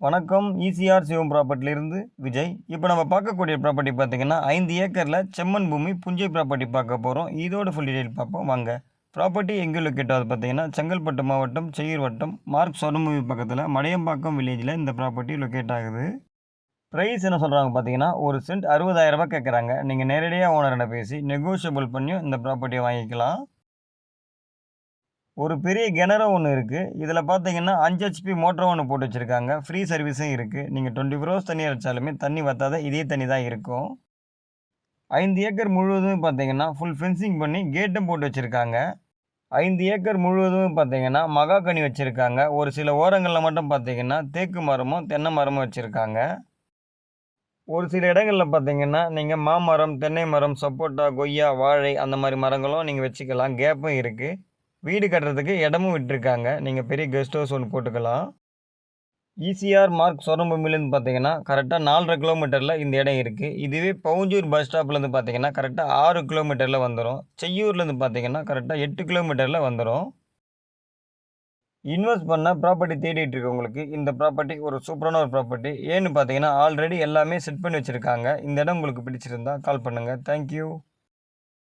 வணக்கம். ஈசிஆர் சிவம் ப்ராப்பர்ட்டிலிருந்து விஜய். இப்போ நம்ம பார்க்கக்கூடிய ப்ராப்பர்ட்டி பார்த்தீங்கன்னா 5 ஏக்கரில் செம்மண் பூமி புஞ்சை ப்ராப்பர்ட்டி பார்க்க போகிறோம். இதோட ஃபுல் டீடைல் பார்ப்போம் வாங்க. ப்ராப்பர்ட்டி எங்கே லொக்கேட் ஆகுது பார்த்தீங்கன்னா செங்கல்பட்டு மாவட்டம் செய்யூர் வட்டம் மார்க் சொரம்பூமி பக்கத்தில் மடையம்பாக்கம் வில்லேஜில் இந்த ப்ராப்பர்ட்டி லொக்கேட் ஆகுது. ப்ரைஸ் என்ன சொல்கிறாங்க பார்த்தீங்கன்னா ஒரு சென்ட் 60,000 ரூபாய் கேட்குறாங்க. நீங்கள் நேரடியாக ஓனர்கிட்ட பேசி நெகோஷியபிள் பண்ணியும் இந்த ப்ராப்பர்ட்டியை வாங்கிக்கலாம். ஒரு பெரிய கிணறு ஒன்று இருக்குது. இதில் பார்த்தீங்கன்னா 5 ஹெச்பி மோட்டர் ஒன்று போட்டு வச்சுருக்காங்க. ஃப்ரீ சர்வீஸும் இருக்குது. நீங்கள் 24 ஹவர்ஸ் தண்ணி அடித்தாலுமே தண்ணி வற்றாத இதே தண்ணி தான் இருக்கும். 5 ஏக்கர் முழுவதுமே பார்த்தீங்கன்னா ஃபுல் ஃபென்சிங் பண்ணி கேட்டும் போட்டு வச்சுருக்காங்க. 5 ஏக்கர் முழுவதுமே பார்த்தீங்கன்னா மகாகனி வச்சுருக்காங்க. ஒரு சில ஓரங்களில் மட்டும் பார்த்தீங்கன்னா தேக்கு மரமும் தென்னை மரமும் வச்சுருக்காங்க. ஒரு சில இடங்களில் பார்த்தீங்கன்னா நீங்கள் மாமரம், தென்னை மரம், சப்போட்டா, கொய்யா, வாழை அந்த மாதிரி மரங்களும் நீங்கள் வச்சுக்கலாம். கேப்பும் இருக்குது. வீடு கட்டுறதுக்கு இடமும் விட்டுருக்காங்க. நீங்கள் பெரிய கெஸ்ட் ஹவுஸ் ஒன்று போட்டுக்கலாம். ஈசிஆர் மார்க் சொரம்பூமிலேருந்து பார்த்தீங்கன்னா கரெக்டாக 4.5 கிலோமீட்டரில் இந்த இடம் இருக்குது. இதுவே பவுஞ்சூர் பஸ் ஸ்டாப்லேருந்து பார்த்தீங்கன்னா கரெக்டாக 6 கிலோமீட்டரில் வந்துடும். செய்யூர்லேருந்து பார்த்தீங்கன்னா கரெக்டாக 8 கிலோமீட்டரில் வந்துடும். இன்வெஸ்ட் பண்ண ப்ராப்பர்ட்டி தேடிட்டு இருக்கவங்களுக்கு இந்த ப்ராப்பர்ட்டி ஒரு சூப்பரான ஒரு ப்ராப்பர்ட்டி. ஏன்னு பார்த்தீங்கன்னா ஆல்ரெடி எல்லாமே செட் பண்ணி வச்சுருக்காங்க. இந்த இடம் உங்களுக்கு பிடிச்சிருந்தா கால் பண்ணுங்கள். தேங்க்யூ.